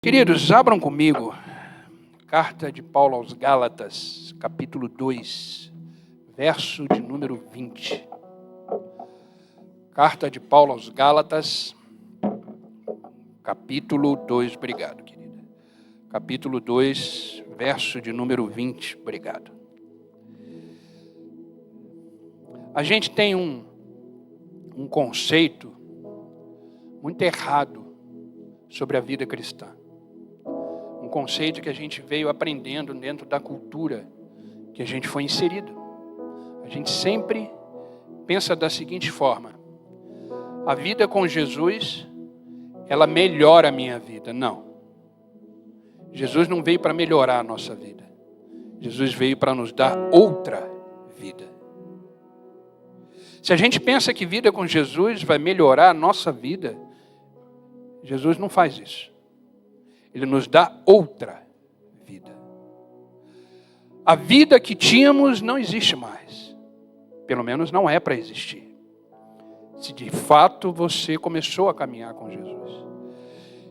Queridos, abram comigo, carta de Paulo aos Gálatas, capítulo 2, verso de número 20. Carta de Paulo aos Gálatas, capítulo 2, obrigado, querida. Capítulo 2, verso de número 20, obrigado. A gente tem um conceito muito errado sobre a vida cristã. Um conceito que a gente veio aprendendo dentro da cultura que a gente foi inserido. A gente sempre pensa da seguinte forma: a vida com Jesus, ela melhora a minha vida. Não. Jesus não veio para melhorar a nossa vida. Jesus veio para nos dar outra vida. Se a gente pensa que vida com Jesus vai melhorar a nossa vida, Jesus não faz isso. Ele nos dá outra vida. A vida que tínhamos não existe mais. Pelo menos não é para existir. Se de fato você começou a caminhar com Jesus.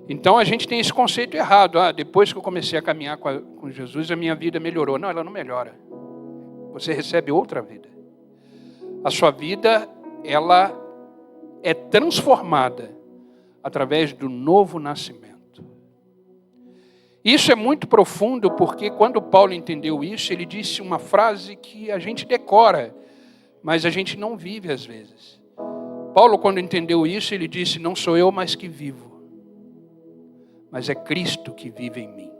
Então a gente tem esse conceito errado. Depois que eu comecei a caminhar com Jesus, a minha vida melhorou. Não, ela não melhora. Você recebe outra vida. A sua vida, ela é transformada através do novo nascimento. Isso é muito profundo, porque quando Paulo entendeu isso, ele disse uma frase que a gente decora, mas a gente não vive às vezes. Paulo, quando entendeu isso, ele disse: não sou eu mais que vivo, mas é Cristo que vive em mim.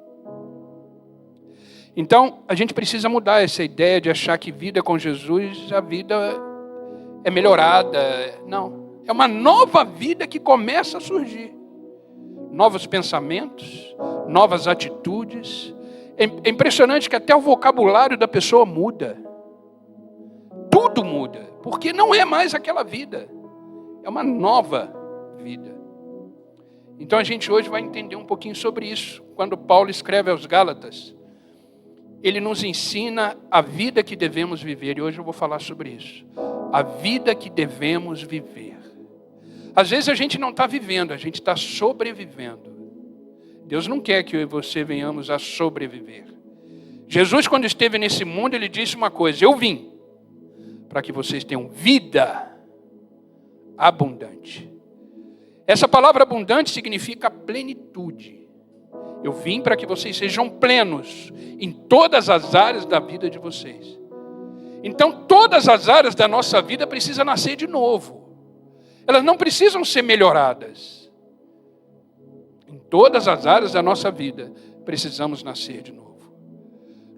Então, a gente precisa mudar essa ideia de achar que vida com Jesus, a vida é melhorada. Não, é uma nova vida que começa a surgir. Novos pensamentos, novas atitudes. É impressionante que até o vocabulário da pessoa muda. Tudo muda, porque não é mais aquela vida. É uma nova vida. Então a gente hoje vai entender um pouquinho sobre isso. Quando Paulo escreve aos Gálatas, ele nos ensina a vida que devemos viver. E hoje eu vou falar sobre isso. A vida que devemos viver. Às vezes a gente não está vivendo, a gente está sobrevivendo. Deus não quer que eu e você venhamos a sobreviver. Jesus, quando esteve nesse mundo, ele disse uma coisa: eu vim para que vocês tenham vida abundante. Essa palavra abundante significa plenitude. Eu vim para que vocês sejam plenos em todas as áreas da vida de vocês. Então, todas as áreas da nossa vida precisam nascer de novo. Elas não precisam ser melhoradas. Em todas as áreas da nossa vida, precisamos nascer de novo.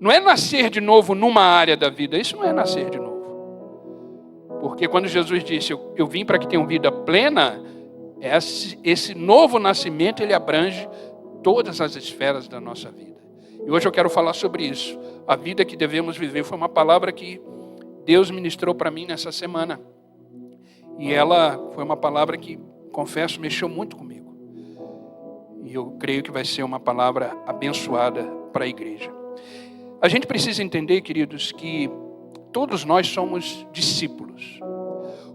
Não é nascer de novo numa área da vida, isso não é nascer de novo. Porque quando Jesus disse, eu vim para que tenham vida plena, esse novo nascimento, ele abrange todas as esferas da nossa vida. E hoje eu quero falar sobre isso. A vida que devemos viver foi uma palavra que Deus ministrou para mim nessa semana. E ela foi uma palavra que, confesso, mexeu muito comigo. E eu creio que vai ser uma palavra abençoada para a igreja. A gente precisa entender, queridos, que todos nós somos discípulos.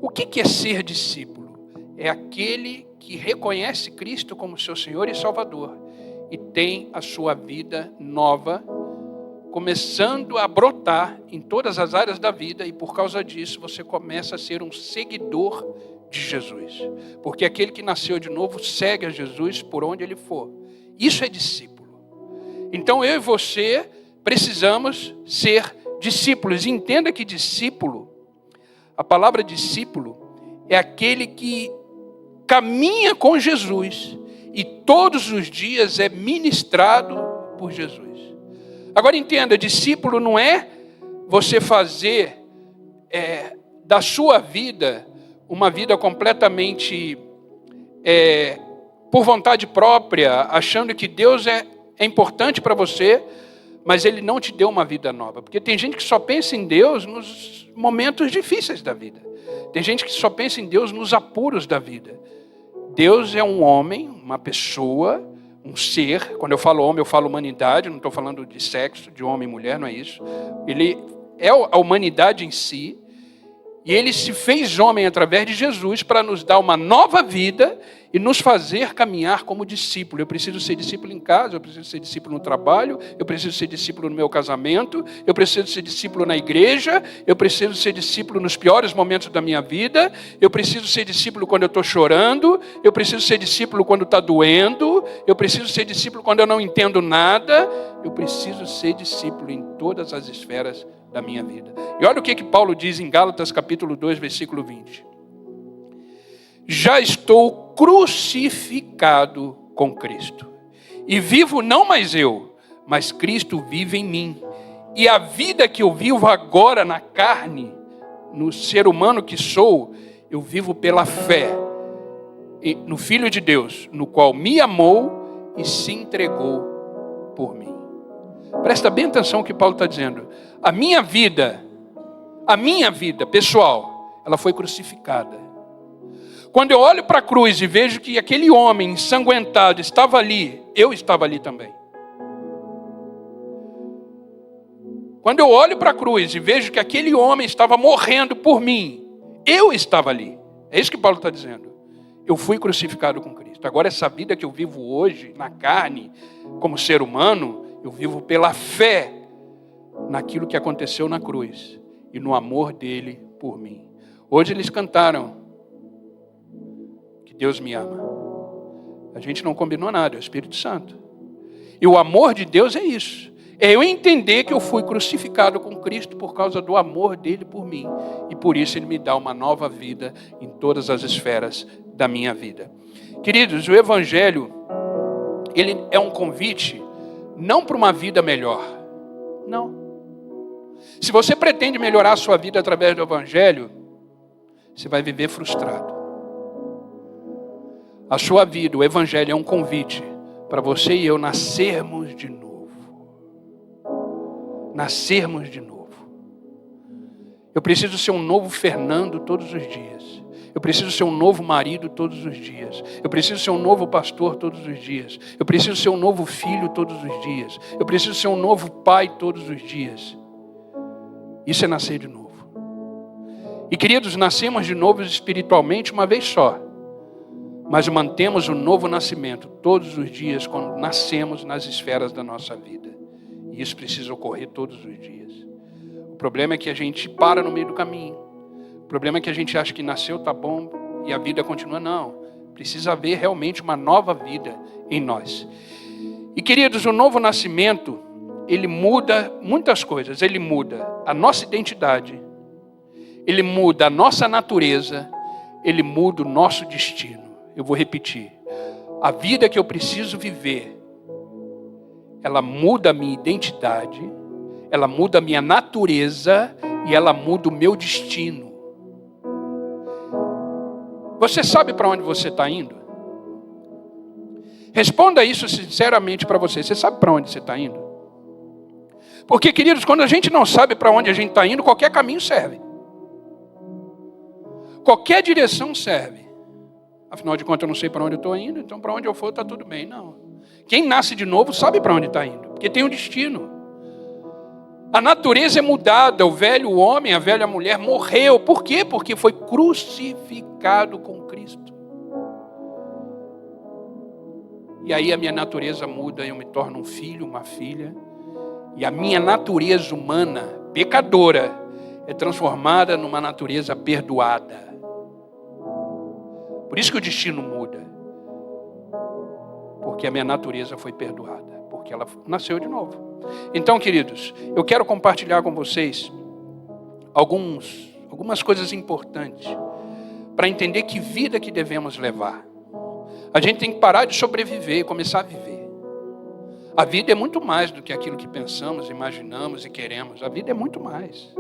O que é ser discípulo? É aquele que reconhece Cristo como seu Senhor e Salvador e tem a sua vida nova começando a brotar em todas as áreas da vida, e por causa disso você começa a ser um seguidor de Jesus. Porque aquele que nasceu de novo segue a Jesus por onde ele for. Isso é discípulo. Então eu e você precisamos ser discípulos. Entenda que discípulo, a palavra discípulo, é aquele que caminha com Jesus e todos os dias é ministrado por Jesus. Agora entenda, discípulo não é você fazer da sua vida uma vida completamente por vontade própria, achando que Deus é importante para você, mas Ele não te deu uma vida nova. Porque tem gente que só pensa em Deus nos momentos difíceis da vida. Tem gente que só pensa em Deus nos apuros da vida. Deus é um homem, uma pessoa, um ser. Quando eu falo homem, eu falo humanidade, não estou falando de sexo, de homem e mulher, não é isso. Ele é a humanidade em si, E ele se fez homem através de Jesus para nos dar uma nova vida e nos fazer caminhar como discípulo. Eu preciso ser discípulo em casa, eu preciso ser discípulo no trabalho, eu preciso ser discípulo no meu casamento, eu preciso ser discípulo na igreja, eu preciso ser discípulo nos piores momentos da minha vida, eu preciso ser discípulo quando eu estou chorando, eu preciso ser discípulo quando está doendo, eu preciso ser discípulo quando eu não entendo nada, eu preciso ser discípulo em todas as esferas da minha vida. E olha o que Paulo diz em Gálatas capítulo 2, versículo 20. Já estou crucificado com Cristo. E vivo não mais eu, mas Cristo vive em mim. E a vida que eu vivo agora na carne, no ser humano que sou, eu vivo pela fé no Filho de Deus, no qual me amou e se entregou por mim. Presta bem atenção no que Paulo está dizendo. A minha vida pessoal, ela foi crucificada. Quando eu olho para a cruz e vejo que aquele homem ensanguentado estava ali, eu estava ali também. Quando eu olho para a cruz e vejo que aquele homem estava morrendo por mim, eu estava ali. É isso que Paulo está dizendo. Eu fui crucificado com Cristo. Agora essa vida que eu vivo hoje, na carne, como ser humano, eu vivo pela fé naquilo que aconteceu na cruz e no amor dele por mim. Hoje eles cantaram que Deus me ama. A gente não combinou nada, é o Espírito Santo. E o amor de Deus é isso. É eu entender que eu fui crucificado com Cristo por causa do amor dele por mim. E por isso ele me dá uma nova vida em todas as esferas da minha vida. Queridos, o Evangelho, ele é um convite não para uma vida melhor. Não. Se você pretende melhorar a sua vida através do Evangelho, você vai viver frustrado. A sua vida, o Evangelho é um convite para você e eu nascermos de novo. Nascermos de novo. Eu preciso ser um novo Fernando todos os dias. Eu preciso ser um novo marido todos os dias. Eu preciso ser um novo pastor todos os dias. Eu preciso ser um novo filho todos os dias. Eu preciso ser um novo pai todos os dias. Isso é nascer de novo. E queridos, nascemos de novo espiritualmente uma vez só. Mas mantemos o novo nascimento todos os dias quando nascemos nas esferas da nossa vida. E isso precisa ocorrer todos os dias. O problema é que a gente para no meio do caminho. O problema é que a gente acha que nasceu, tá bom, e a vida continua. Não. Precisa haver realmente uma nova vida em nós. E queridos, o novo nascimento, ele muda muitas coisas. Ele muda a nossa identidade. Ele muda a nossa natureza. Ele muda o nosso destino. Eu vou repetir. A vida que eu preciso viver, ela muda a minha identidade, ela muda a minha natureza e ela muda o meu destino. Você sabe para onde você está indo? Responda isso sinceramente para você. Você sabe para onde você está indo? Porque, queridos, quando a gente não sabe para onde a gente está indo, qualquer caminho serve. Qualquer direção serve. Afinal de contas, eu não sei para onde eu estou indo, então para onde eu for está tudo bem. Não. Quem nasce de novo sabe para onde está indo, porque tem um destino. A natureza é mudada, o velho homem, a velha mulher morreu. Por quê? Porque foi crucificado com Cristo. E aí a minha natureza muda, eu me torno um filho, uma filha. E a minha natureza humana, pecadora, é transformada numa natureza perdoada. Por isso que o destino muda. Porque a minha natureza foi perdoada. Porque ela nasceu de novo. Então, queridos, eu quero compartilhar com vocês algumas coisas importantes para entender que vida que devemos levar. A gente tem que parar de sobreviver e começar a viver. A vida é muito mais do que aquilo que pensamos, imaginamos e queremos. A vida é muito mais.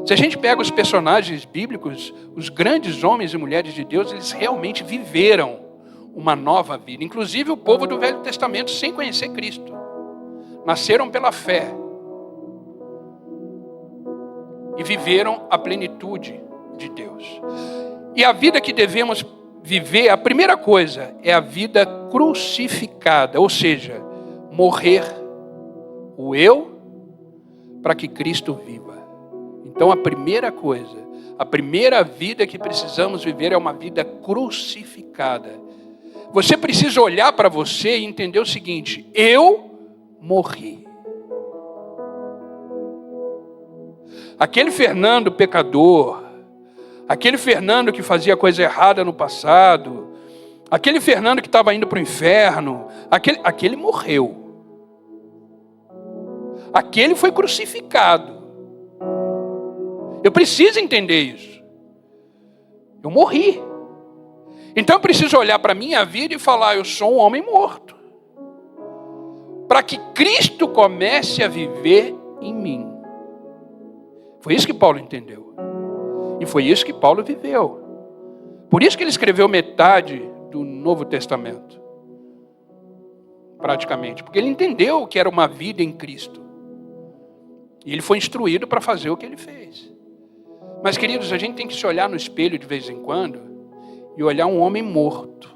Se a gente pega os personagens bíblicos, os grandes homens e mulheres de Deus, eles realmente viveram uma nova vida. Inclusive o povo do Velho Testamento sem conhecer Cristo. Nasceram pela fé. E viveram a plenitude de Deus. E a vida que devemos viver, a primeira coisa, é a vida crucificada. Ou seja, morrer o eu para que Cristo viva. Então a primeira coisa, A primeira vida que precisamos viver é uma vida crucificada. Você precisa olhar para você e entender o seguinte: eu morri. Aquele Fernando pecador, aquele Fernando que fazia coisa errada no passado, aquele Fernando que estava indo para o inferno, aquele morreu. Aquele foi crucificado. Eu preciso entender isso. Eu morri. Então eu preciso olhar para a minha vida e falar: eu sou um homem morto. Para que Cristo comece a viver em mim. Foi isso que Paulo entendeu. E foi isso que Paulo viveu. Por isso que ele escreveu metade do Novo Testamento. Praticamente. Porque ele entendeu que era uma vida em Cristo. E ele foi instruído para fazer o que ele fez. Mas, queridos, a gente tem que se olhar no espelho de vez em quando e olhar um homem morto.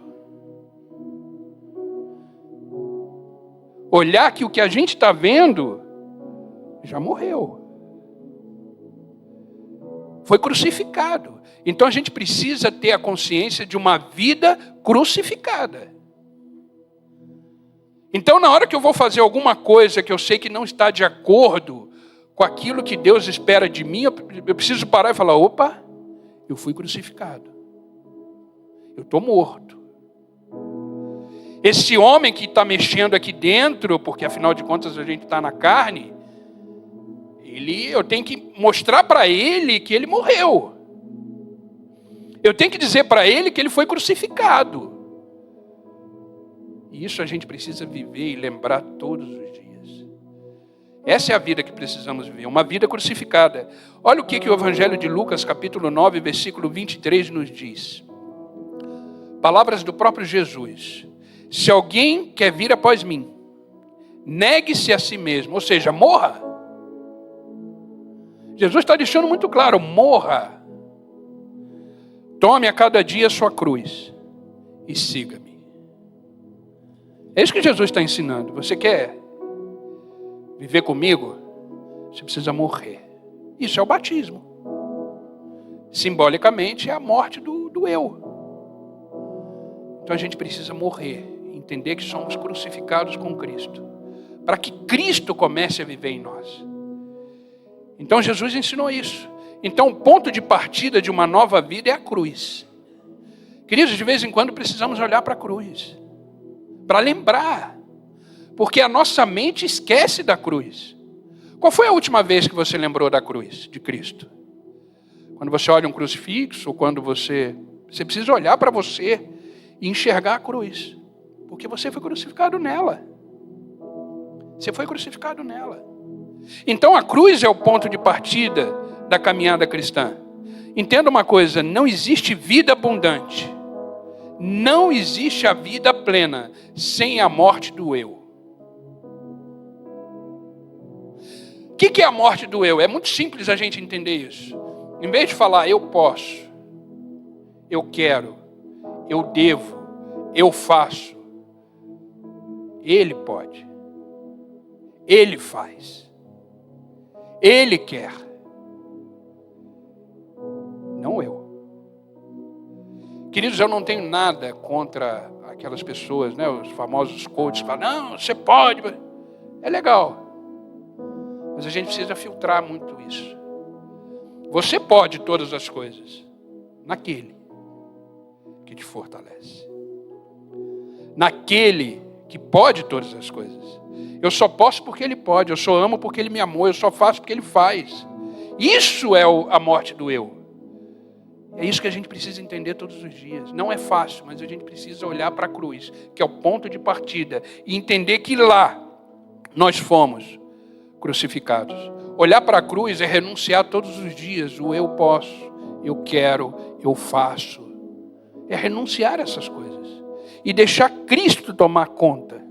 Olhar que o que a gente está vendo já morreu. Foi crucificado. Então a gente precisa ter a consciência de uma vida crucificada. Então, na hora que eu vou fazer alguma coisa que eu sei que não está de acordo com aquilo que Deus espera de mim, eu preciso parar e falar: opa, eu fui crucificado. Eu estou morto. Esse homem que está mexendo aqui dentro, porque afinal de contas a gente está na carne, eu tenho que mostrar para ele que ele morreu. Eu tenho que dizer para ele que ele foi crucificado. E isso a gente precisa viver e lembrar todos os dias. Essa é a vida que precisamos viver, uma vida crucificada. Olha o que o Evangelho de Lucas, capítulo 9, versículo 23 nos diz. Palavras do próprio Jesus. Se alguém quer vir após mim, negue-se a si mesmo, ou seja, morra. Jesus está deixando muito claro: morra. Tome a cada dia a sua cruz e siga-me. É isso que Jesus está ensinando. Você quer viver comigo? Você precisa morrer. Isso é o batismo. Simbolicamente é a morte do eu. Então a gente precisa morrer. Entender que somos crucificados com Cristo. Para que Cristo comece a viver em nós. Então Jesus ensinou isso. Então o ponto de partida de uma nova vida é a cruz. Queridos, de vez em quando precisamos olhar para a cruz. Para lembrar. Porque a nossa mente esquece da cruz. Qual foi a última vez que você lembrou da cruz de Cristo? Quando você olha um crucifixo, ou quando você precisa olhar para você e enxergar a cruz. Porque você foi crucificado nela. Você foi crucificado nela. Então a cruz é o ponto de partida da caminhada cristã. Entenda uma coisa: não existe vida abundante. Não existe a vida plena sem a morte do eu. O que é a morte do eu? É muito simples a gente entender isso. Em vez de falar eu posso, eu quero, eu devo, eu faço, ele pode. Ele faz. Ele quer. Não eu. Queridos, eu não tenho nada contra aquelas pessoas, né, os famosos coaches que falam: não, você pode. É legal. Mas a gente precisa filtrar muito isso. Você pode todas as coisas naquele que te fortalece. Naquele que pode todas as coisas. Eu só posso porque ele pode, eu só amo porque ele me amou, eu só faço porque ele faz. Isso é a morte do eu. É isso que a gente precisa entender todos os dias. Não é fácil, mas a gente precisa olhar para a cruz, que é o ponto de partida, e entender que lá nós fomos crucificados. Olhar para a cruz é renunciar todos os dias o eu posso, eu quero, eu faço. É renunciar essas coisas. E deixar Cristo tomar conta.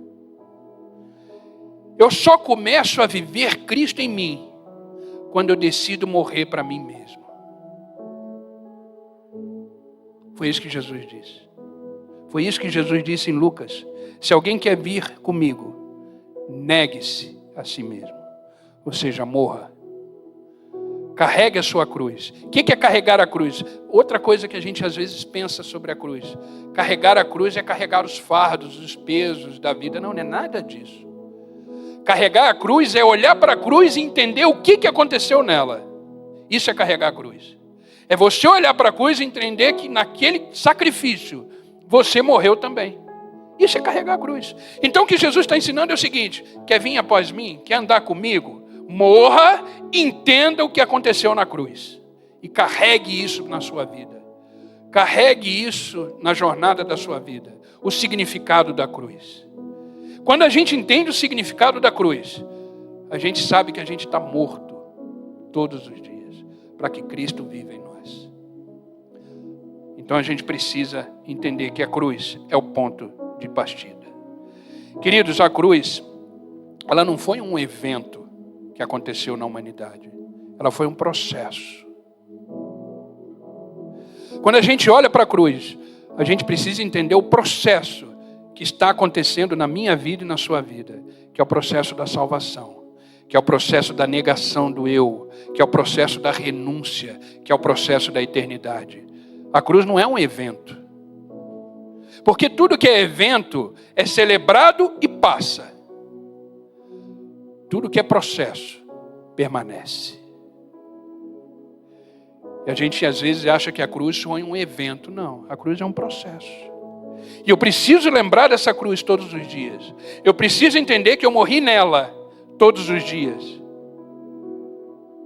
Eu só começo a viver Cristo em mim quando eu decido morrer para mim mesmo. Foi isso que Jesus disse. Foi isso que Jesus disse em Lucas. Se alguém quer vir comigo, negue-se a si mesmo. Ou seja, morra. Carregue a sua cruz. O que é carregar a cruz? Outra coisa que a gente às vezes pensa sobre a cruz. Carregar a cruz é carregar os fardos, os pesos da vida. Não, não é nada disso. Carregar a cruz é olhar para a cruz e entender o que aconteceu nela. Isso é carregar a cruz. É você olhar para a cruz e entender que naquele sacrifício você morreu também. Isso é carregar a cruz. Então o que Jesus está ensinando é o seguinte: quer vir após mim? Quer andar comigo? Morra, entenda o que aconteceu na cruz. E carregue isso na sua vida. Carregue isso na jornada da sua vida. O significado da cruz. Quando a gente entende o significado da cruz, a gente sabe que a gente está morto todos os dias, para que Cristo viva em nós. Então a gente precisa entender que a cruz é o ponto de partida. Queridos, a cruz, ela não foi um evento que aconteceu na humanidade. Ela foi um processo. Quando a gente olha para a cruz, a gente precisa entender o processo que está acontecendo na minha vida e na sua vida, que é o processo da salvação, que é o processo da negação do eu, que é o processo da renúncia, que é o processo da eternidade. A cruz não é um evento. Porque tudo que é evento é celebrado e passa. Tudo que é processo permanece. E a gente às vezes acha que a cruz foi um evento. Não, a cruz é um processo. E eu preciso lembrar dessa cruz todos os dias. Eu preciso entender que eu morri nela todos os dias.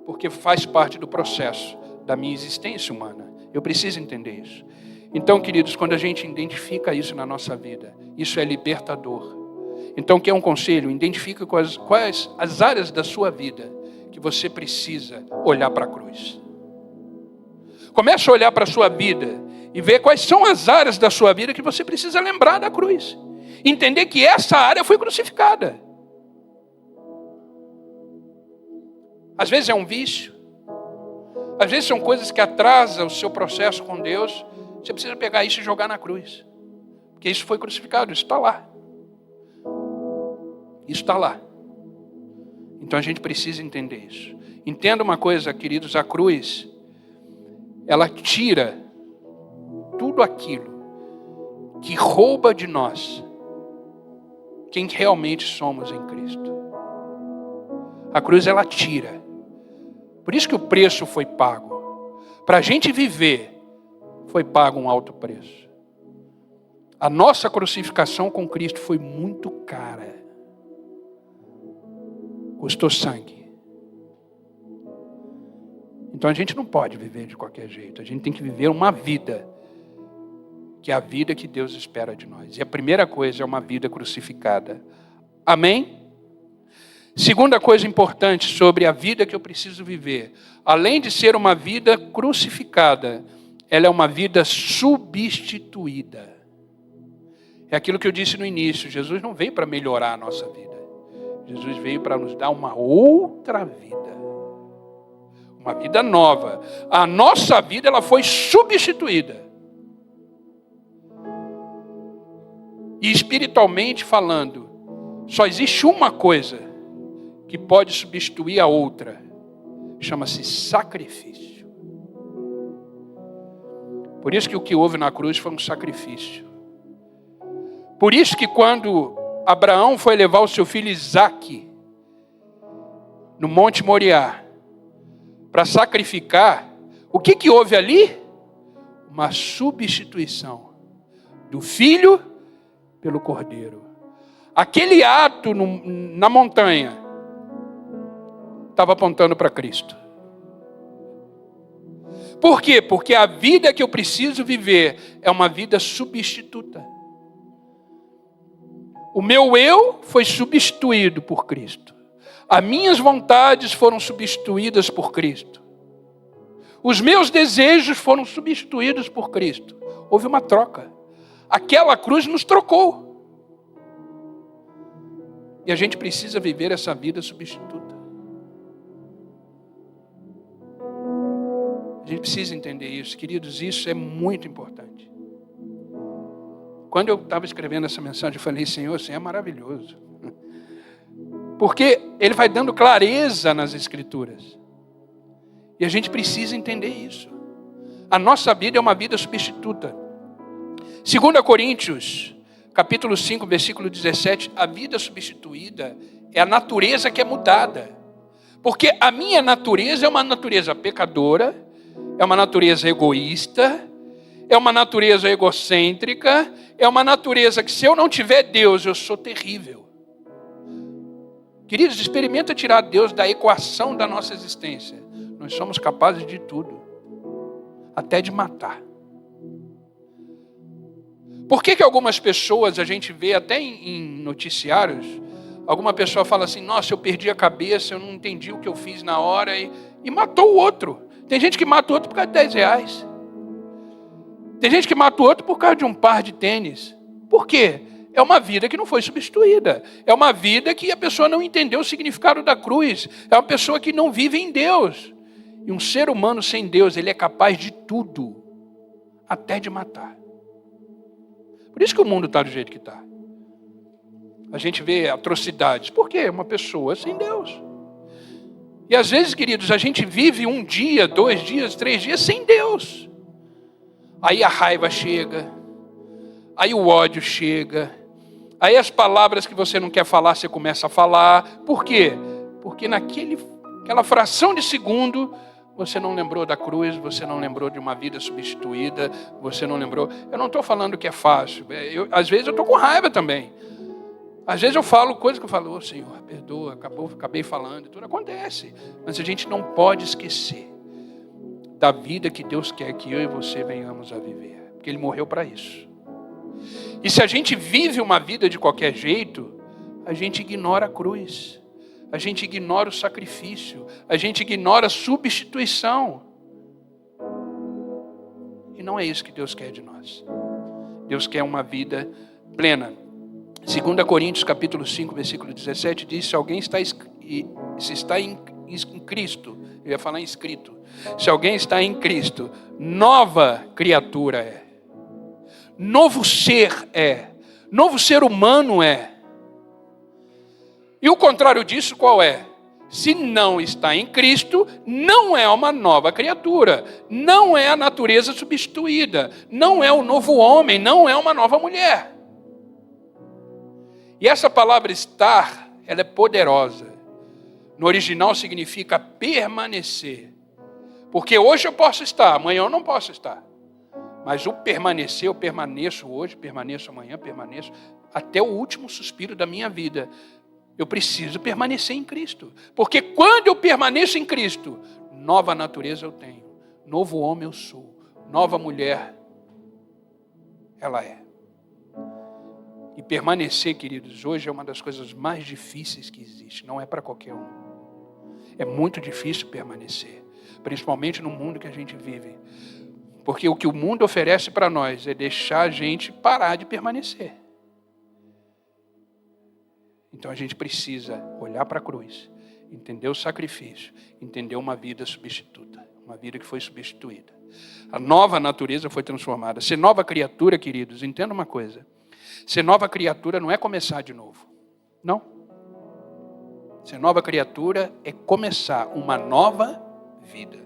Porque faz parte do processo da minha existência humana. Eu preciso entender isso. Então, queridos, quando a gente identifica isso na nossa vida, isso é libertador. Então, que é um conselho? Identifique quais as áreas da sua vida que você precisa olhar para a cruz. Comece a olhar para a sua vida e ver quais são as áreas da sua vida que você precisa lembrar da cruz. Entender que essa área foi crucificada. Às vezes é um vício. Às vezes são coisas que atrasam o seu processo com Deus. Você precisa pegar isso e jogar na cruz. Porque isso foi crucificado, isso está lá. Isso está lá. Então a gente precisa entender isso. Entenda uma coisa, queridos, a cruz, ela tira tudo aquilo que rouba de nós quem realmente somos em Cristo. A cruz, ela tira. Por isso que o preço foi pago. Para a gente viver, foi pago um alto preço. A nossa crucificação com Cristo foi muito cara. Custou sangue. Então a gente não pode viver de qualquer jeito. A gente tem que viver uma vida, que é a vida que Deus espera de nós. E a primeira coisa é uma vida crucificada. Amém? Segunda coisa importante sobre a vida que eu preciso viver. Além de ser uma vida crucificada, ela é uma vida substituída. É aquilo que eu disse no início. Jesus não veio para melhorar a nossa vida. Jesus veio para nos dar uma outra vida. Uma vida nova. A nossa vida, ela foi substituída. E espiritualmente falando, só existe uma coisa que pode substituir a outra. Chama-se sacrifício. Por isso que o que houve na cruz foi um sacrifício. Por isso que quando Abraão foi levar o seu filho Isaque no Monte Moriá para sacrificar, o que houve ali? Uma substituição do filho pelo cordeiro. Aquele ato na montanha estava apontando para Cristo. Por quê? Porque a vida que eu preciso viver é uma vida substituta. O meu eu foi substituído por Cristo. As minhas vontades foram substituídas por Cristo. Os meus desejos foram substituídos por Cristo. Houve uma troca. Aquela cruz nos trocou. E a gente precisa viver essa vida substituta. A gente precisa entender isso. Queridos, isso é muito importante. Quando eu estava escrevendo essa mensagem, eu falei, Senhor, isso é maravilhoso. Porque Ele vai dando clareza nas Escrituras. E a gente precisa entender isso. A nossa vida é uma vida substituta. 2 Coríntios, capítulo 5, versículo 17, a vida substituída é a natureza que é mudada. Porque a minha natureza é uma natureza pecadora, é uma natureza egoísta, é uma natureza egocêntrica, é uma natureza que se eu não tiver Deus, eu sou terrível. Queridos, experimenta tirar Deus da equação da nossa existência. Nós somos capazes de tudo, até de matar. Por que algumas pessoas, a gente vê até em noticiários, alguma pessoa fala assim, nossa, eu perdi a cabeça, eu não entendi o que eu fiz na hora e matou o outro. Tem gente que mata o outro por causa de 10 reais. Tem gente que mata o outro por causa de um par de tênis. Por quê? É uma vida que não foi substituída. É uma vida que a pessoa não entendeu o significado da cruz. É uma pessoa que não vive em Deus. E um ser humano sem Deus, ele é capaz de tudo, até de matar. Por isso que o mundo está do jeito que está. A gente vê atrocidades. Por quê? Uma pessoa sem Deus. E às vezes, queridos, a gente vive 1 dia, 2 dias, 3 dias sem Deus. Aí a raiva chega. Aí o ódio chega. Aí as palavras que você não quer falar, você começa a falar. Por quê? Porque naquela fração de segundo, você não lembrou da cruz, você não lembrou de uma vida substituída, você não lembrou. Eu não estou falando que é fácil. Às vezes eu estou com raiva também. Às vezes eu falo coisas que eu falo, Senhor, perdoa, acabei falando, tudo acontece. Mas a gente não pode esquecer da vida que Deus quer que eu e você venhamos a viver. Porque Ele morreu para isso. E se a gente vive uma vida de qualquer jeito, a gente ignora a cruz. A gente ignora o sacrifício. A gente ignora a substituição. E não é isso que Deus quer de nós. Deus quer uma vida plena. 2 Coríntios capítulo 5, versículo 17, diz, se alguém está em Cristo, eu ia falar inscrito, se alguém está em Cristo, nova criatura é. Novo ser é. Novo ser humano é. E o contrário disso qual é? Se não está em Cristo, não é uma nova criatura. Não é a natureza substituída. Não é o novo homem, não é uma nova mulher. E essa palavra estar, ela é poderosa. No original significa permanecer. Porque hoje eu posso estar, amanhã eu não posso estar. Mas o permanecer, eu permaneço hoje, permaneço amanhã, permaneço até o último suspiro da minha vida. Eu preciso permanecer em Cristo. Porque quando eu permaneço em Cristo, nova natureza eu tenho. Novo homem eu sou. Nova mulher, ela é. E permanecer, queridos, hoje é uma das coisas mais difíceis que existe. Não é para qualquer um. É muito difícil permanecer. Principalmente no mundo que a gente vive. Porque o que o mundo oferece para nós é deixar a gente parar de permanecer. Então a gente precisa olhar para a cruz, entender o sacrifício, entender uma vida substituta, uma vida que foi substituída. A nova natureza foi transformada. Ser nova criatura, queridos, entenda uma coisa. Ser nova criatura não é começar de novo. Não. Ser nova criatura é começar uma nova vida.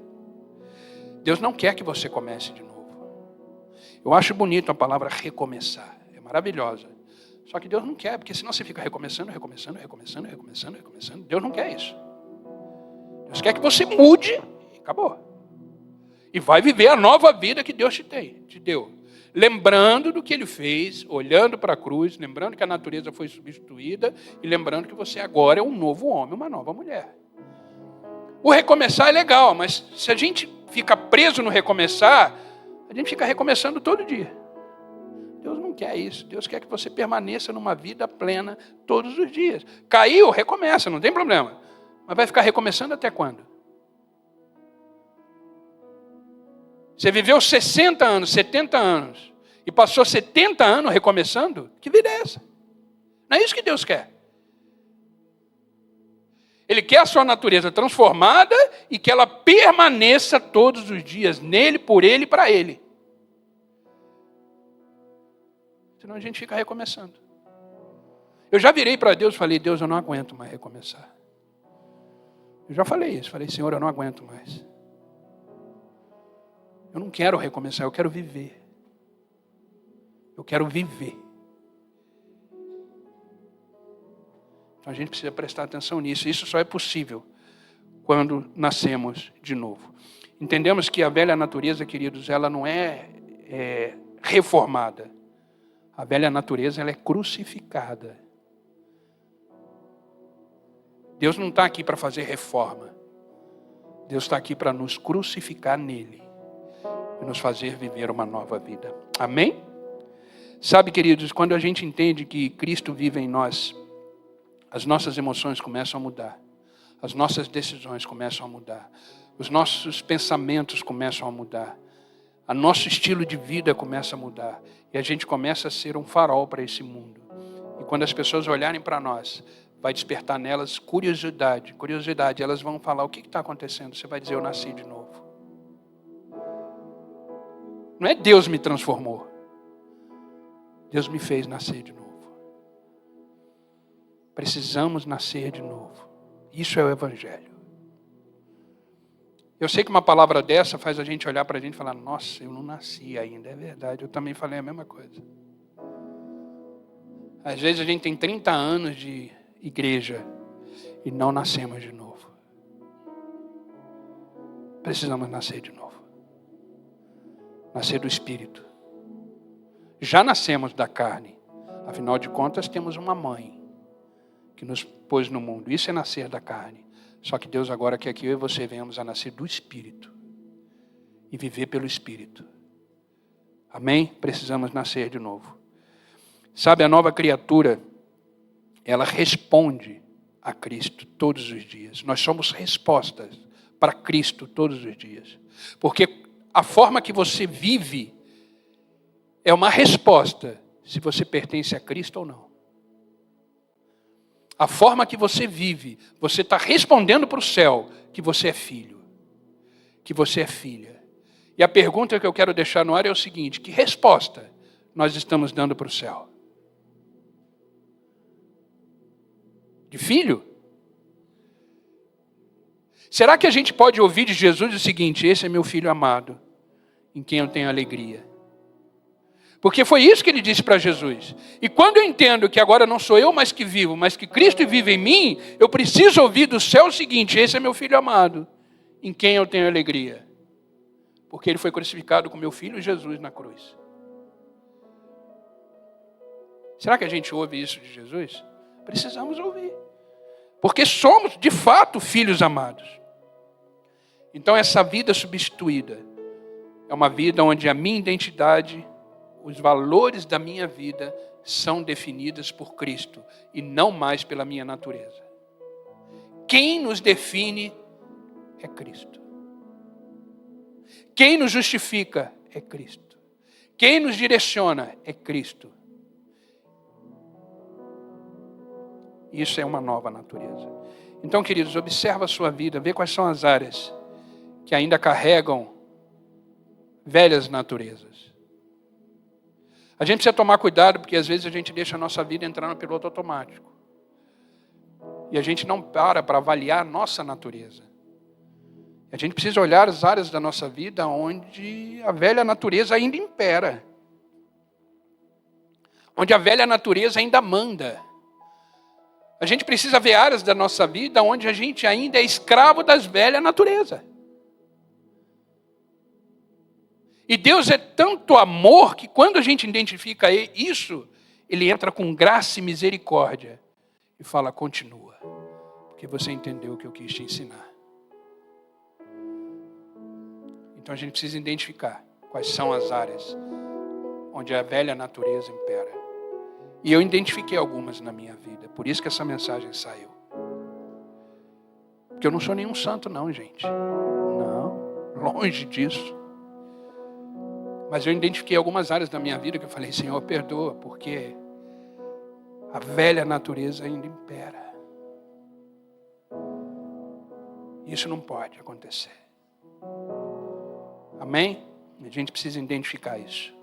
Deus não quer que você comece de novo. Eu acho bonito a palavra recomeçar. É maravilhosa. Só que Deus não quer, porque senão você fica recomeçando. Deus não quer isso. Deus quer que você mude e acabou. E vai viver a nova vida que Deus te deu. Lembrando do que Ele fez, olhando para a cruz, lembrando que a natureza foi substituída e lembrando que você agora é um novo homem, uma nova mulher. O recomeçar é legal, mas se a gente fica preso no recomeçar, a gente fica recomeçando todo dia. Deus não quer isso. Deus quer que você permaneça numa vida plena todos os dias. Caiu, recomeça, não tem problema. Mas vai ficar recomeçando até quando? Você viveu 60 anos, 70 anos e passou 70 anos recomeçando? Que vida é essa? Não é isso que Deus quer. Ele quer a sua natureza transformada e que ela permaneça todos os dias nele, por ele e para ele. Senão a gente fica recomeçando. Eu já virei para Deus e falei, Deus, eu não aguento mais recomeçar. Eu já falei isso, falei, Senhor, eu não aguento mais. Eu não quero recomeçar, eu quero viver. Eu quero viver. Então a gente precisa prestar atenção nisso. Isso só é possível quando nascemos de novo. Entendemos que a velha natureza, queridos, ela não é reformada. A velha natureza, ela é crucificada. Deus não está aqui para fazer reforma. Deus está aqui para nos crucificar nele e nos fazer viver uma nova vida. Amém? Sabe, queridos, quando a gente entende que Cristo vive em nós, as nossas emoções começam a mudar. As nossas decisões começam a mudar. Os nossos pensamentos começam a mudar. O nosso estilo de vida começa a mudar. E a gente começa a ser um farol para esse mundo. E quando as pessoas olharem para nós, vai despertar nelas curiosidade. Elas vão falar, o que está acontecendo? Você vai dizer, eu nasci de novo. Não é Deus me transformou. Deus me fez nascer de novo. Precisamos nascer de novo. Isso é o Evangelho. Eu sei que uma palavra dessa faz a gente olhar para a gente e falar, nossa, eu não nasci ainda. É verdade, eu também falei a mesma coisa. Às vezes a gente tem 30 anos de igreja e não nascemos de novo. Precisamos nascer de novo. Nascer do Espírito. Já nascemos da carne. Afinal de contas, temos uma mãe que nos pôs no mundo. Isso é nascer da carne. Só que Deus agora quer que eu e você venhamos a nascer do Espírito. E viver pelo Espírito. Amém? Precisamos nascer de novo. Sabe, a nova criatura, ela responde a Cristo todos os dias. Nós somos respostas para Cristo todos os dias. Porque a forma que você vive é uma resposta se você pertence a Cristo ou não. A forma que você vive, você está respondendo para o céu que você é filho, que você é filha. E a pergunta que eu quero deixar no ar é o seguinte, que resposta nós estamos dando para o céu? De filho? Será que a gente pode ouvir de Jesus o seguinte, esse é meu filho amado, em quem eu tenho alegria? Porque foi isso que ele disse para Jesus. E quando eu entendo que agora não sou eu mais que vivo, mas que Cristo vive em mim, eu preciso ouvir do céu o seguinte, esse é meu filho amado, em quem eu tenho alegria. Porque ele foi crucificado com meu filho Jesus na cruz. Será que a gente ouve isso de Jesus? Precisamos ouvir. Porque somos, de fato, filhos amados. Então essa vida substituída é uma vida onde a minha identidade, os valores da minha vida são definidos por Cristo e não mais pela minha natureza. Quem nos define é Cristo. Quem nos justifica é Cristo. Quem nos direciona é Cristo. Isso é uma nova natureza. Então, queridos, observa a sua vida, vê quais são as áreas que ainda carregam velhas naturezas. A gente precisa tomar cuidado, porque às vezes a gente deixa a nossa vida entrar no piloto automático. E a gente não para avaliar a nossa natureza. A gente precisa olhar as áreas da nossa vida onde a velha natureza ainda impera. Onde a velha natureza ainda manda. A gente precisa ver áreas da nossa vida onde a gente ainda é escravo das velhas natureza. E Deus é tanto amor que quando a gente identifica isso, Ele entra com graça e misericórdia e fala, continua, porque você entendeu o que eu quis te ensinar. Então a gente precisa identificar quais são as áreas onde a velha natureza impera. E eu identifiquei algumas na minha vida, por isso que essa mensagem saiu. Porque eu não sou nenhum santo não, gente. Não, longe disso. Mas eu identifiquei algumas áreas da minha vida que eu falei, Senhor, perdoa, porque a velha natureza ainda impera. Isso não pode acontecer. Amém? A gente precisa identificar isso.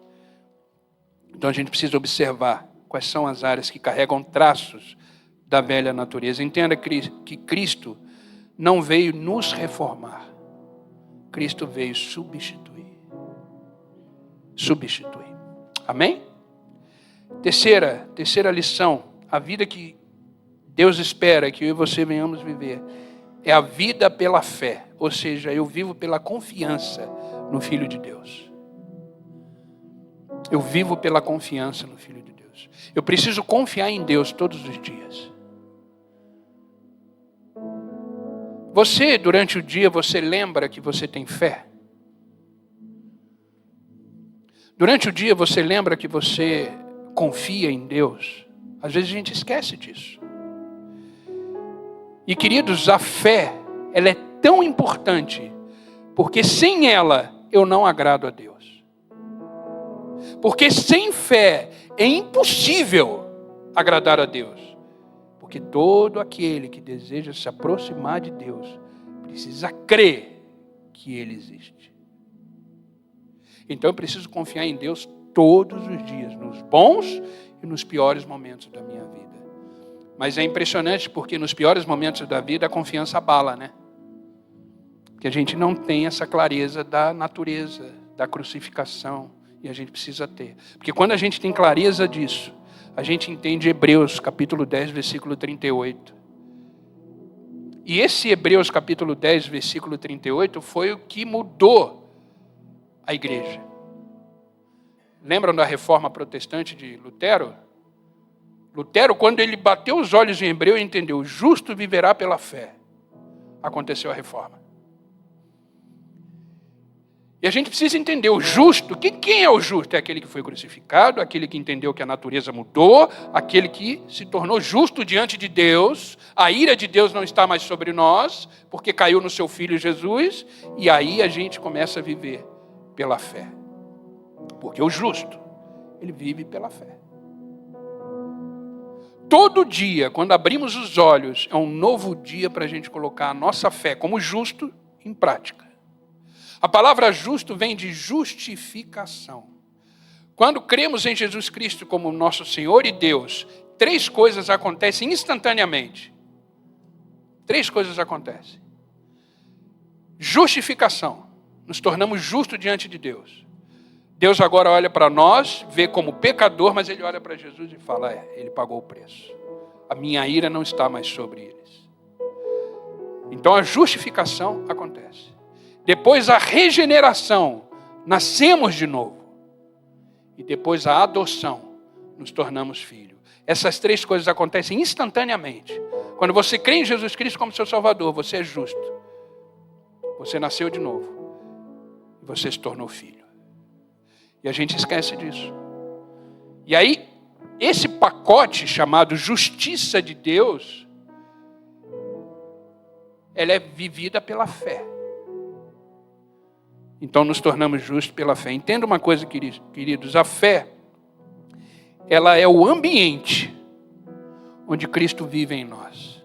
Então a gente precisa observar quais são as áreas que carregam traços da velha natureza. Entenda que Cristo não veio nos reformar. Cristo veio substituir. substituir. Amém? Terceira lição, a vida que Deus espera que eu e você venhamos viver é a vida pela fé, ou seja, eu vivo pela confiança no Filho de Deus. Eu vivo pela confiança no Filho de Deus. Eu preciso confiar em Deus todos os dias. Você, durante o dia, você lembra que você tem fé? Durante o dia, você lembra que você confia em Deus? Às vezes a gente esquece disso. E queridos, a fé, ela é tão importante, porque sem ela eu não agrado a Deus. Porque sem fé é impossível agradar a Deus. Porque todo aquele que deseja se aproximar de Deus precisa crer que Ele existe. Então eu preciso confiar em Deus todos os dias, nos bons e nos piores momentos da minha vida. Mas é impressionante porque nos piores momentos da vida a confiança abala, né? Porque a gente não tem essa clareza da natureza, da crucificação, e a gente precisa ter. Porque quando a gente tem clareza disso, a gente entende Hebreus capítulo 10, versículo 38. E esse Hebreus capítulo 10, versículo 38 foi o que mudou a igreja. Lembram da reforma protestante de Lutero? Lutero, quando ele bateu os olhos em Hebreu, entendeu, o justo viverá pela fé. Aconteceu a reforma. E a gente precisa entender o justo. Quem é o justo? É aquele que foi crucificado, aquele que entendeu que a natureza mudou, aquele que se tornou justo diante de Deus. A ira de Deus não está mais sobre nós, porque caiu no seu Filho Jesus. E aí a gente começa a viver pela fé. Porque o justo, ele vive pela fé. Todo dia, quando abrimos os olhos, é um novo dia para a gente colocar a nossa fé como justo em prática. A palavra justo vem de justificação. Quando cremos em Jesus Cristo como nosso Senhor e Deus, 3 coisas acontecem instantaneamente. 3 coisas acontecem. Justificação. Nos tornamos justos diante de Deus. Deus agora olha para nós, vê como pecador, mas Ele olha para Jesus e fala, Ele pagou o preço. A minha ira não está mais sobre eles. Então a justificação acontece. Depois a regeneração, nascemos de novo. E depois a adoção, nos tornamos filhos. Essas 3 coisas acontecem instantaneamente. Quando você crê em Jesus Cristo como seu Salvador, você é justo. Você nasceu de novo. E você se tornou filho. E a gente esquece disso. E aí, esse pacote chamado justiça de Deus, ela é vivida pela fé. Então nos tornamos justos pela fé. Entenda uma coisa, queridos, a fé, ela é o ambiente onde Cristo vive em nós.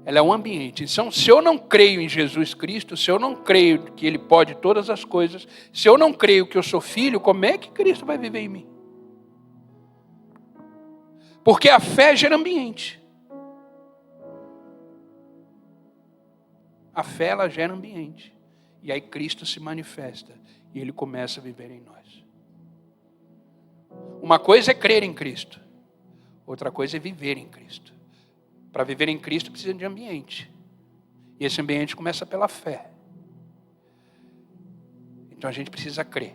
Ela é um ambiente. Então, se eu não creio em Jesus Cristo, se eu não creio que Ele pode todas as coisas, se eu não creio que eu sou filho, como é que Cristo vai viver em mim? Porque a fé gera ambiente. A fé, ela gera ambiente. E aí Cristo se manifesta e Ele começa a viver em nós. Uma coisa é crer em Cristo. Outra coisa é viver em Cristo. Para viver em Cristo precisa de ambiente. E esse ambiente começa pela fé. Então a gente precisa crer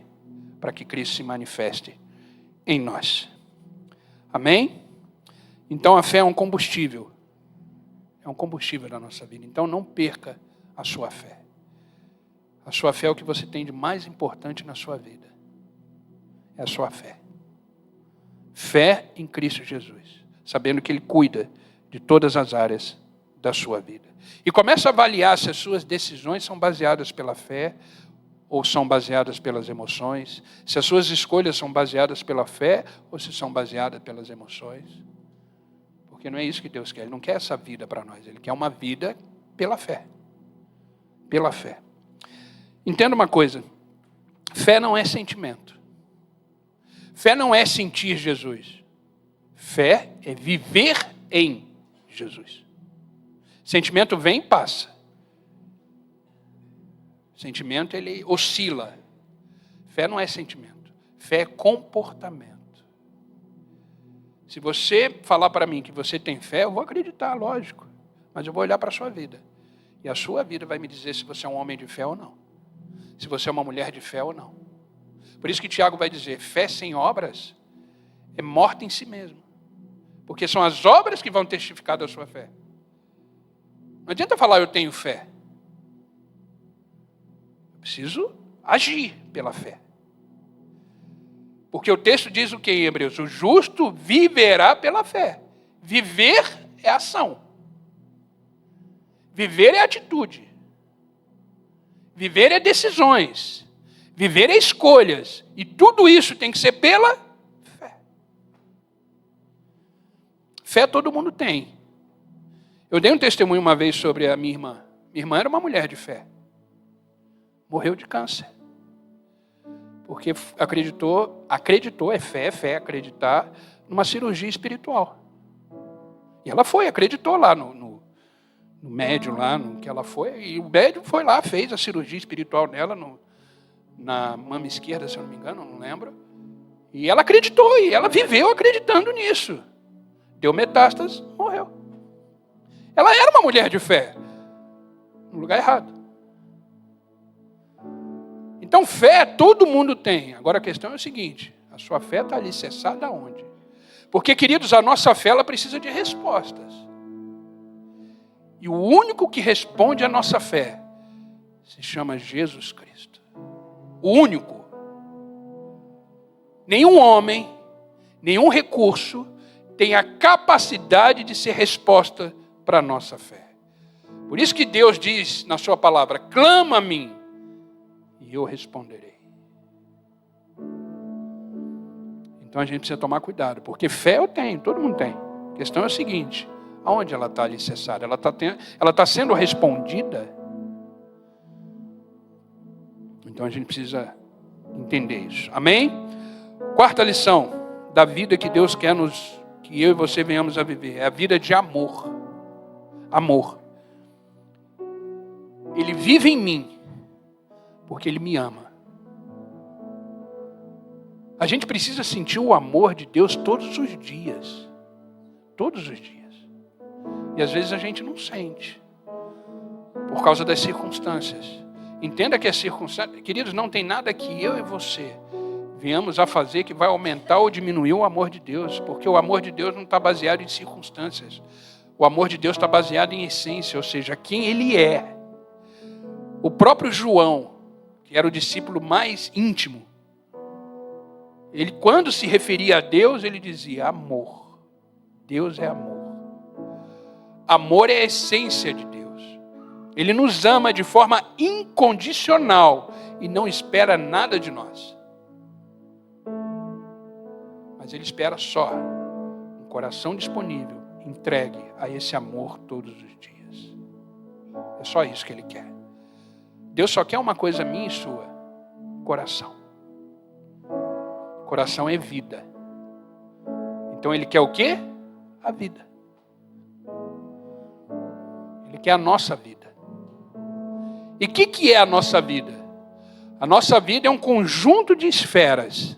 para que Cristo se manifeste em nós. Amém? Então a fé é um combustível. É um combustível da nossa vida. Então não perca a sua fé. A sua fé é o que você tem de mais importante na sua vida. É a sua fé. Fé em Cristo Jesus. Sabendo que Ele cuida de todas as áreas da sua vida. E começa a avaliar se as suas decisões são baseadas pela fé ou são baseadas pelas emoções. Se as suas escolhas são baseadas pela fé ou se são baseadas pelas emoções. Porque não é isso que Deus quer. Ele não quer essa vida para nós. Ele quer uma vida pela fé. Pela fé. Entenda uma coisa. Fé não é sentimento. Fé não é sentir Jesus. Fé é viver em Jesus. Sentimento vem e passa. Sentimento, ele oscila. Fé não é sentimento. Fé é comportamento. Se você falar para mim que você tem fé, eu vou acreditar, lógico. Mas eu vou olhar para a sua vida. E a sua vida vai me dizer se você é um homem de fé ou não. Se você é uma mulher de fé ou não. Por isso que Tiago vai dizer, fé sem obras é morta em si mesmo. Porque são as obras que vão testificar da sua fé. Não adianta falar eu tenho fé. Eu preciso agir pela fé. Porque o texto diz o que em Hebreus? O justo viverá pela fé. Viver é ação. Viver é atitude. Viver é decisões. Viver é escolhas. E tudo isso tem que ser pela fé. Fé todo mundo tem. Eu dei um testemunho uma vez sobre a minha irmã. Minha irmã era uma mulher de fé. Morreu de câncer. Porque acreditou, é fé, acreditar numa cirurgia espiritual. E ela foi, acreditou lá no médium, lá no que ela foi. E o médium foi lá, fez a cirurgia espiritual nela, na mama esquerda, se eu não me engano, não lembro. E ela acreditou, e ela viveu acreditando nisso. Deu metástase, morreu. Ela era uma mulher de fé, no lugar errado. Então, fé todo mundo tem. Agora a questão é o seguinte, a sua fé está alicerçada aonde? Porque, queridos, a nossa fé ela precisa de respostas. E o único que responde à nossa fé se chama Jesus Cristo. O único. Nenhum homem, nenhum recurso tem a capacidade de ser resposta para a nossa fé. Por isso que Deus diz na sua palavra, clama a mim e eu responderei. Então a gente precisa tomar cuidado, porque fé eu tenho, todo mundo tem. A questão é o seguinte, aonde ela está alicerçada? Ela está sendo respondida? Então a gente precisa entender isso. Amém? Quarta lição da vida que Deus quer que eu e você venhamos a viver, é a vida de amor. Amor. Ele vive em mim, porque Ele me ama. A gente precisa sentir o amor de Deus todos os dias. Todos os dias. E às vezes a gente não sente. Por causa das circunstâncias. Entenda que as circunstâncias... Queridos, não tem nada que eu e você venhamos a fazer que vai aumentar ou diminuir o amor de Deus. Porque o amor de Deus não está baseado em circunstâncias. O amor de Deus está baseado em essência, ou seja, quem Ele é. O próprio João, que era o discípulo mais íntimo, ele, quando se referia a Deus, ele dizia amor. Deus é amor. Amor é a essência de Deus. Ele nos ama de forma incondicional e não espera nada de nós. Mas Ele espera só um coração disponível, entregue a esse amor todos os dias. É só isso que Ele quer. Deus só quer uma coisa minha e sua, coração. Coração é vida. Então Ele quer o quê? A vida. Ele quer a nossa vida. E o que é a nossa vida? A nossa vida é um conjunto de esferas.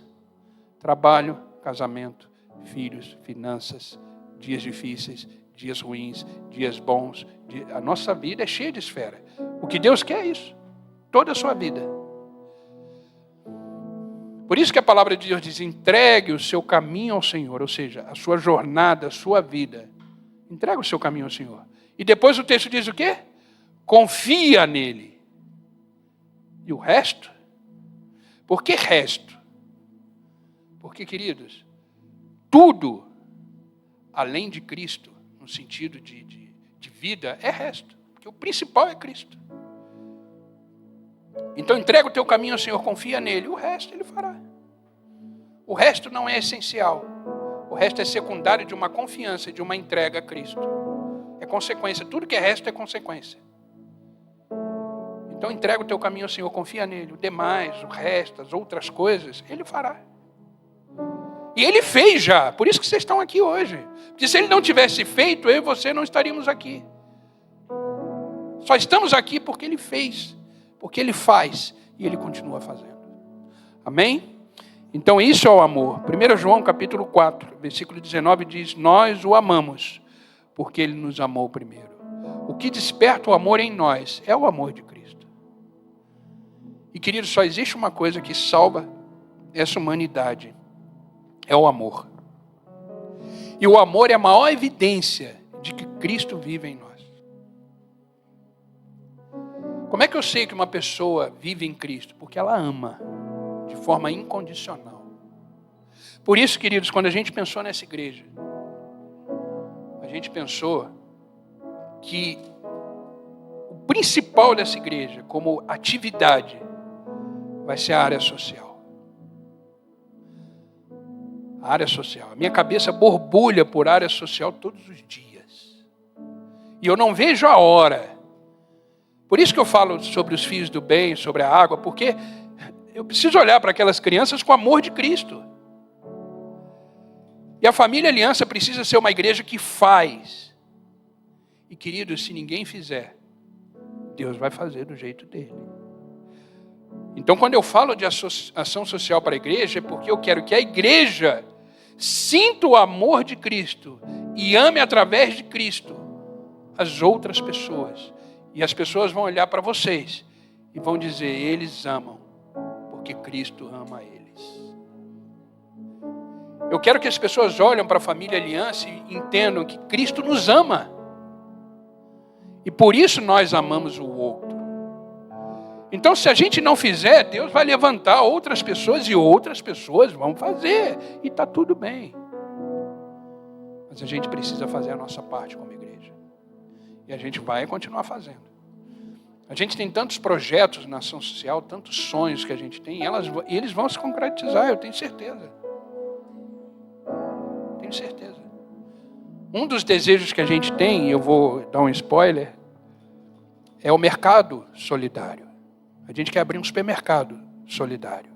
Trabalho, casamento, filhos, finanças, dias difíceis, dias ruins, dias bons. A nossa vida é cheia de esferas. O que Deus quer é isso. Toda a sua vida. Por isso que a palavra de Deus diz, entregue o seu caminho ao Senhor, ou seja, a sua jornada, a sua vida. Entregue o seu caminho ao Senhor. E depois o texto diz o quê? Confia nele. E o resto? Por que resto? Porque, queridos, tudo além de Cristo, no sentido de vida, é resto. Porque o principal é Cristo. Então entrega o teu caminho ao Senhor, confia nele. O resto Ele fará. O resto não é essencial. O resto é secundário de uma confiança, de uma entrega a Cristo. É consequência. Tudo que é resto é consequência. Então entrega o teu caminho ao Senhor, confia nele. O demais, o resto, as outras coisas, Ele fará. E Ele fez já. Por isso que vocês estão aqui hoje. Porque se Ele não tivesse feito, eu e você não estaríamos aqui. Só estamos aqui porque Ele fez. Porque Ele faz e Ele continua fazendo. Amém? Então isso é o amor. 1 João capítulo 4, versículo 19 diz: nós o amamos, porque ele nos amou primeiro. O que desperta o amor em nós é o amor de Cristo. E querido, só existe uma coisa que salva essa humanidade, é o amor. E o amor é a maior evidência de que Cristo vive em nós. Como é que eu sei que uma pessoa vive em Cristo? Porque ela ama de forma incondicional. Por isso, queridos, quando a gente pensou nessa igreja, a gente pensou que o principal dessa igreja, como atividade, vai ser a área social. A área social. A minha cabeça borbulha por área social todos os dias. E eu não vejo a hora. Por isso que eu falo sobre os fios do bem, sobre a água, porque eu preciso olhar para aquelas crianças com o amor de Cristo. E a família Aliança precisa ser uma igreja que faz. E querido, se ninguém fizer, Deus vai fazer do jeito dele. Então, quando eu falo de ação social para a igreja, é porque eu quero que a igreja sinta o amor de Cristo e ame através de Cristo as outras pessoas. E as pessoas vão olhar para vocês e vão dizer: eles amam, porque Cristo ama eles. Eu quero que as pessoas olhem para a família Aliança e entendam que Cristo nos ama. E por isso nós amamos o outro. Então, se a gente não fizer, Deus vai levantar outras pessoas e outras pessoas vão fazer. E está tudo bem. Mas a gente precisa fazer a nossa parte como igreja. E a gente vai continuar fazendo. A gente tem tantos projetos na ação social, tantos sonhos que a gente tem, e eles vão se concretizar, eu tenho certeza. Tenho certeza. Um dos desejos que a gente tem, e eu vou dar um spoiler, é o mercado solidário. A gente quer abrir um supermercado solidário,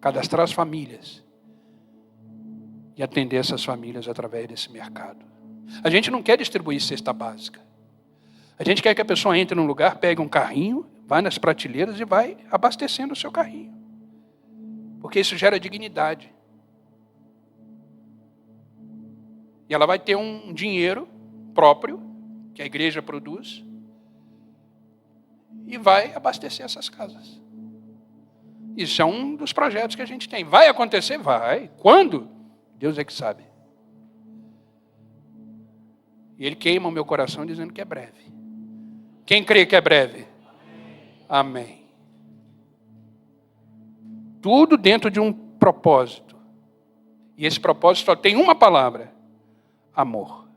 cadastrar as famílias e atender essas famílias através desse mercado. A gente não quer distribuir cesta básica. A gente quer que a pessoa entre num lugar, pegue um carrinho, vai nas prateleiras e vai abastecendo o seu carrinho. Porque isso gera dignidade. E ela vai ter um dinheiro próprio, que a igreja produz, e vai abastecer essas casas. Isso é um dos projetos que a gente tem. Vai acontecer? Vai. Quando? Deus é que sabe. E ele queima o meu coração dizendo que é breve. Quem crê que é breve? Amém. Tudo dentro de um propósito. E esse propósito só tem uma palavra: amor.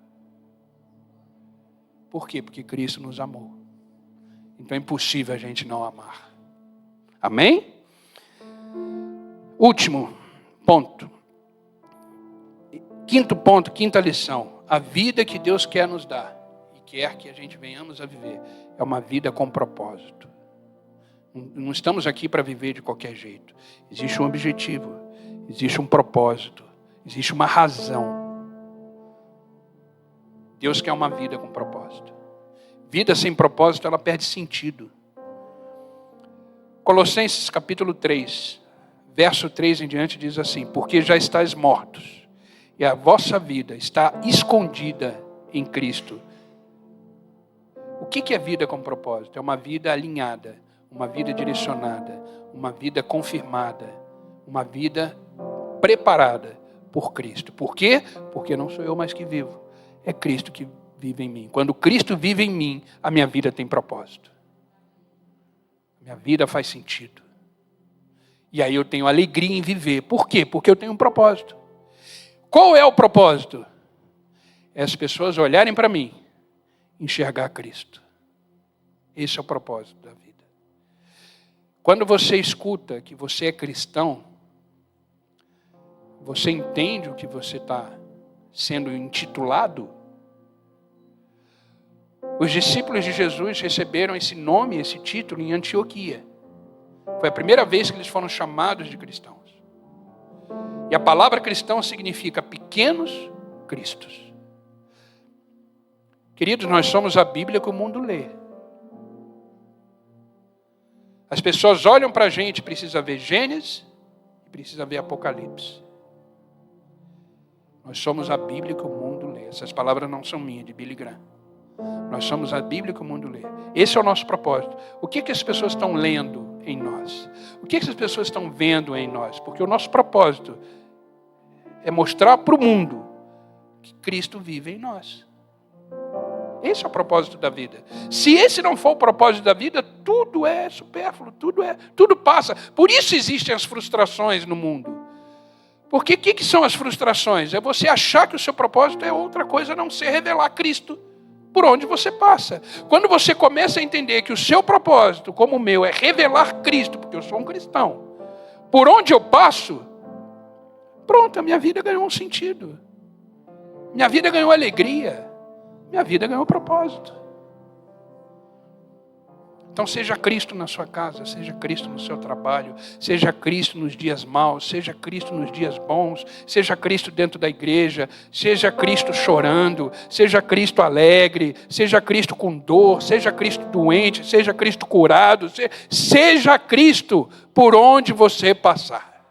Por quê? Porque Cristo nos amou. Então é impossível a gente não amar. Amém? Último ponto. Quinto ponto, quinta lição. A vida que Deus quer nos dar e quer que a gente venhamos a viver é uma vida com propósito. Não estamos aqui para viver de qualquer jeito. Existe um objetivo, existe um propósito, existe uma razão. Deus quer uma vida com propósito. Vida sem propósito, ela perde sentido. Colossenses capítulo 3, verso 3 em diante diz assim: porque já estáis mortos, e a vossa vida está escondida em Cristo. O que é vida com propósito? É uma vida alinhada, uma vida direcionada, uma vida confirmada, uma vida preparada por Cristo. Por quê? Porque não sou eu mais que vivo, é Cristo que vive em mim. Quando Cristo vive em mim, a minha vida tem propósito. Minha vida faz sentido. E aí eu tenho alegria em viver. Por quê? Porque eu tenho um propósito. Qual é o propósito? É as pessoas olharem para mim, enxergar Cristo. Esse é o propósito da vida. Quando você escuta que você é cristão, você entende o que você está sendo intitulado? Os discípulos de Jesus receberam esse nome, esse título em Antioquia. Foi a primeira vez que eles foram chamados de cristãos. E a palavra cristão significa pequenos cristos. Queridos, nós somos a Bíblia que o mundo lê. As pessoas olham para a gente, precisa ver Gênesis, precisa ver Apocalipse. Nós somos a Bíblia que o mundo lê. Essas palavras não são minhas, de Billy Graham. Nós somos a Bíblia que o mundo lê. Esse é o nosso propósito. O que as pessoas estão lendo em nós? O que as pessoas estão vendo em nós? Porque o nosso propósito é mostrar para o mundo que Cristo vive em nós. Esse é o propósito da vida. Se esse não for o propósito da vida, tudo é supérfluo, tudo passa. Por isso existem as frustrações no mundo. Porque o que são as frustrações? É você achar que o seu propósito é outra coisa a não ser revelar Cristo por onde você passa. Quando você começa a entender que o seu propósito, como o meu, é revelar Cristo, porque eu sou um cristão, por onde eu passo, pronto, a minha vida ganhou um sentido. Minha vida ganhou alegria. Minha vida ganhou propósito. Então seja Cristo na sua casa, seja Cristo no seu trabalho, seja Cristo nos dias maus, seja Cristo nos dias bons, seja Cristo dentro da igreja, seja Cristo chorando, seja Cristo alegre, seja Cristo com dor, seja Cristo doente, seja Cristo curado, seja Cristo por onde você passar.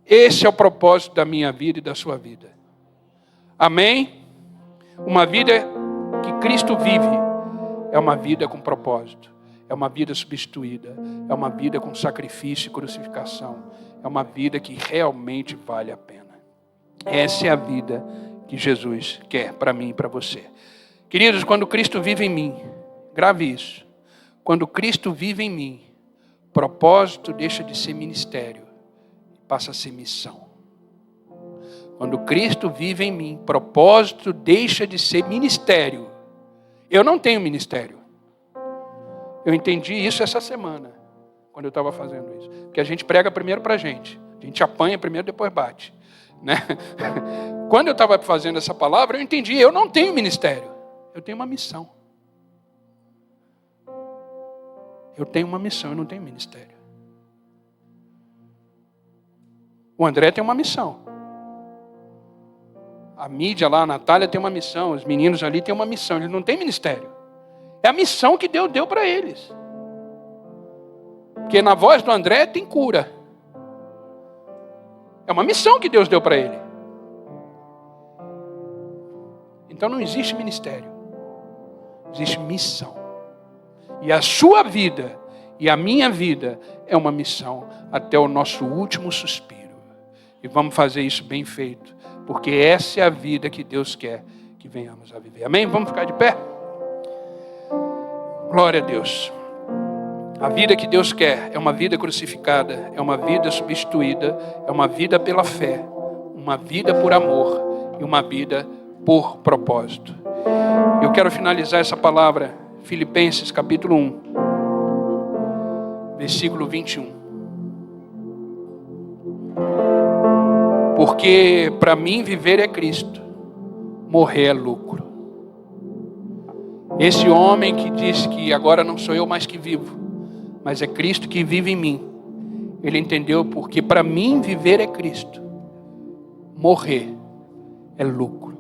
Esse é o propósito da minha vida e da sua vida. Amém? Uma vida que Cristo vive é uma vida com propósito, é uma vida substituída, é uma vida com sacrifício e crucificação, é uma vida que realmente vale a pena. Essa é a vida que Jesus quer para mim e para você. Queridos, quando Cristo vive em mim, grave isso, quando Cristo vive em mim, propósito deixa de ser ministério e passa a ser missão. Quando Cristo vive em mim, propósito deixa de ser ministério. Eu não tenho ministério. Eu entendi isso essa semana, quando eu estava fazendo isso. Porque a gente prega primeiro para a gente apanha primeiro, depois bate. Né? Quando eu estava fazendo essa palavra, eu entendi, eu não tenho ministério. Eu tenho uma missão. Eu tenho uma missão, eu não tenho ministério. O André tem uma missão. A mídia lá, a Natália tem uma missão, os meninos ali têm uma missão, eles não têm ministério. É a missão que Deus deu para eles. Porque na voz do André tem cura. É uma missão que Deus deu para ele. Então não existe ministério. Existe missão. E a sua vida e a minha vida é uma missão até o nosso último suspiro. E vamos fazer isso bem feito. Porque essa é a vida que Deus quer que venhamos a viver. Amém? Vamos ficar de pé? Glória a Deus. A vida que Deus quer é uma vida crucificada, é uma vida substituída, é uma vida pela fé, uma vida por amor e uma vida por propósito. Eu quero finalizar essa palavra, Filipenses capítulo 1, versículo 21. Porque para mim viver é Cristo, morrer é lucro. Esse homem que disse que agora não sou eu mais que vivo, mas é Cristo que vive em mim. Ele entendeu porque para mim viver é Cristo, morrer é lucro.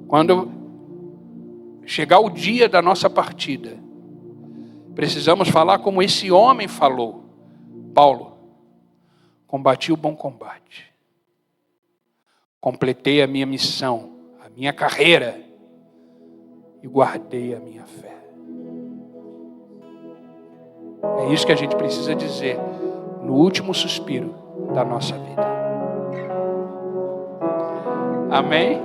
Quando chegar o dia da nossa partida, precisamos falar como esse homem falou, Paulo: combati o bom combate. Completei a minha missão, a minha carreira e guardei a minha fé. É isso que a gente precisa dizer no último suspiro da nossa vida. Amém?